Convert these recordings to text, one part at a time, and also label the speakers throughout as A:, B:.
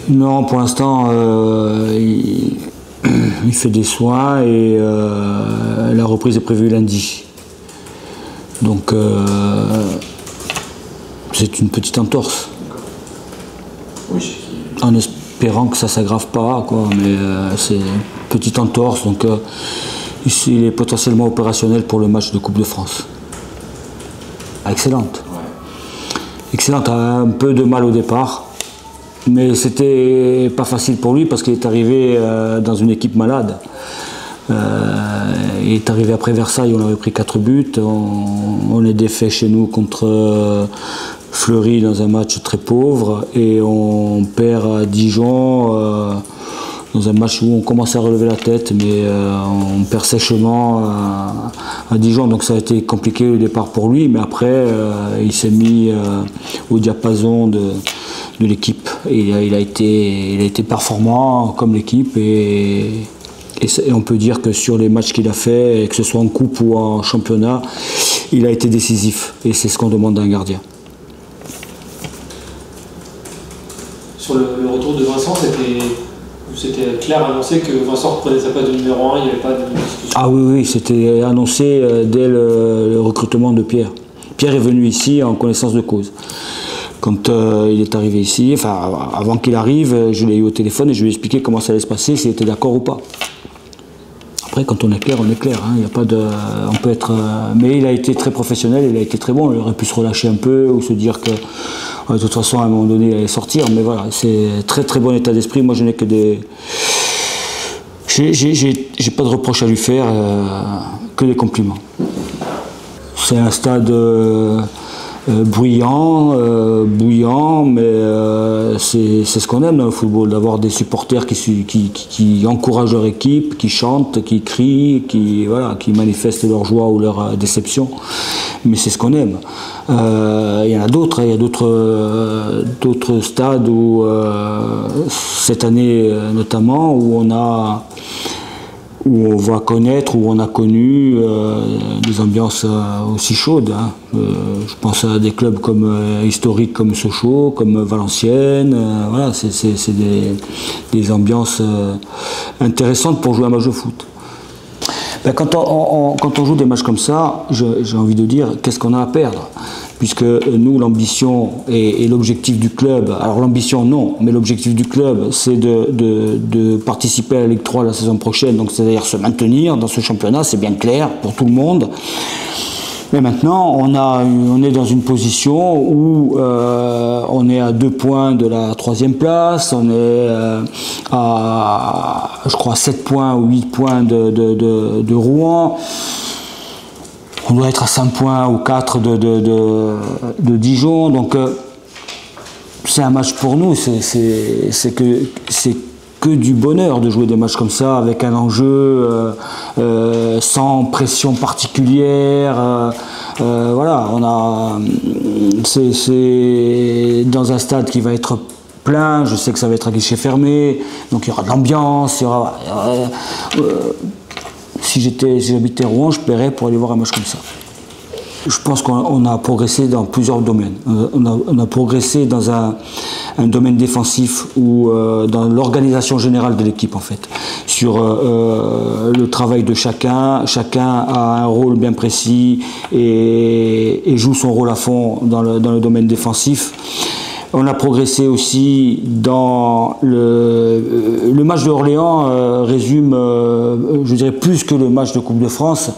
A: Non, pour l'instant, il fait des soins et la reprise est prévue lundi. Donc, c'est une petite entorse.
B: Oui.
A: En espérant que ça ne s'aggrave pas, quoi, mais c'est une petite entorse. Donc, il est potentiellement opérationnel pour le match de Coupe de France. Excellente.
B: Ouais.
A: Excellente, un peu de mal au départ. Mais c'était pas facile pour lui parce qu'il est arrivé dans une équipe malade. Il est arrivé après Versailles, on avait pris 4 buts. On est défait chez nous contre Fleury dans un match très pauvre. Et on perd à Dijon dans un match où on commence à relever la tête, mais on perd sèchement à Dijon. Donc ça a été compliqué au départ pour lui. Mais après, il s'est mis au diapason de l'équipe. Il a été performant comme l'équipe et on peut dire que sur les matchs qu'il a fait, que ce soit en coupe ou en championnat, il a été décisif et c'est ce qu'on demande d'un gardien.
C: Sur le retour de Vincent, c'était clair annoncé que Vincent reprenait sa place de numéro 1, il n'y avait pas de discussion.
A: Ah oui, c'était annoncé dès le recrutement de Pierre. Pierre est venu ici en connaissance de cause. Quand il est arrivé ici, enfin avant qu'il arrive, je l'ai eu au téléphone et je lui ai expliqué comment ça allait se passer, s'il était d'accord ou pas. Après, quand on est clair, on est clair. Hein, il y a pas de, on peut être, mais il a été très professionnel, il a été très bon. Il aurait pu se relâcher un peu ou se dire que de toute façon à un moment donné il allait sortir. Mais voilà, c'est très très bon état d'esprit. Moi, je n'ai que des, j'ai pas de reproche à lui faire, que des compliments. C'est un stade bruyant, bouillant, mais c'est ce qu'on aime dans le football, d'avoir des supporters qui encouragent leur équipe, qui chantent, qui crient, qui manifestent leur joie ou leur déception. Mais c'est ce qu'on aime. Il y en a d'autres, il y a d'autres stades où, cette année notamment, où on va connaître, où on a connu des ambiances aussi chaudes. Hein. Je pense à des clubs historiques comme Sochaux, comme Valenciennes. Voilà, c'est des ambiances intéressantes pour jouer un match de foot. Ben, quand on joue des matchs comme ça, j'ai envie de dire, qu'est-ce qu'on a à perdre ? Puisque nous, l'ambition et l'objectif du club, alors l'ambition non, mais l'objectif du club, c'est de participer à la Ligue 3 la saison prochaine, donc c'est-à-dire se maintenir dans ce championnat, c'est bien clair pour tout le monde. Mais maintenant, on est dans une position où on est à 2 points de la 3e place, on est à, je crois, 7 points ou 8 points de Rouen. On doit être à 5 points ou 4 de Dijon, donc c'est un match pour nous, c'est que du bonheur de jouer des matchs comme ça, avec un enjeu sans pression particulière. Voilà, c'est dans un stade qui va être plein, je sais que ça va être à guichet fermé, donc il y aura de l'ambiance, il y aura... Si j'habitais Rouen, je paierais pour aller voir un match comme ça. Je pense qu'on a progressé dans plusieurs domaines. On a progressé dans un domaine défensif ou dans l'organisation générale de l'équipe en fait. Sur le travail de chacun a un rôle bien précis et joue son rôle à fond dans le domaine défensif. On a progressé aussi dans le match de Orléans résume, je dirais plus que le match de Coupe de France,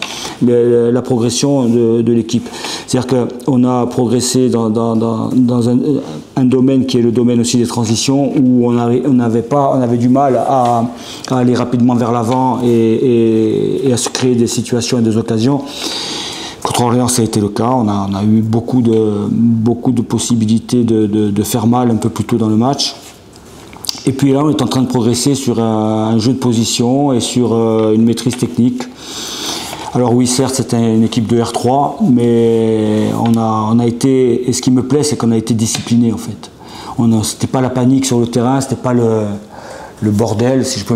A: la progression de l'équipe. C'est-à-dire qu'on a progressé dans un domaine qui est le domaine aussi des transitions, où on avait du mal à aller rapidement vers l'avant et à se créer des situations et des occasions. Contre Orléans, ça a été le cas. On a eu beaucoup de possibilités de faire mal un peu plus tôt dans le match. Et puis là, on est en train de progresser sur un jeu de position et sur une maîtrise technique. Alors oui, certes, c'était une équipe de R3, mais on a été... Et ce qui me plaît, c'est qu'on a été discipliné, en fait. C'était pas la panique sur le terrain, c'était pas le bordel, si je peux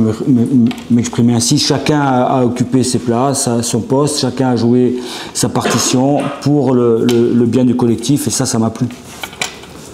A: m'exprimer ainsi. Chacun a occupé ses places, son poste, chacun a joué sa partition pour le bien du collectif, et ça m'a plu.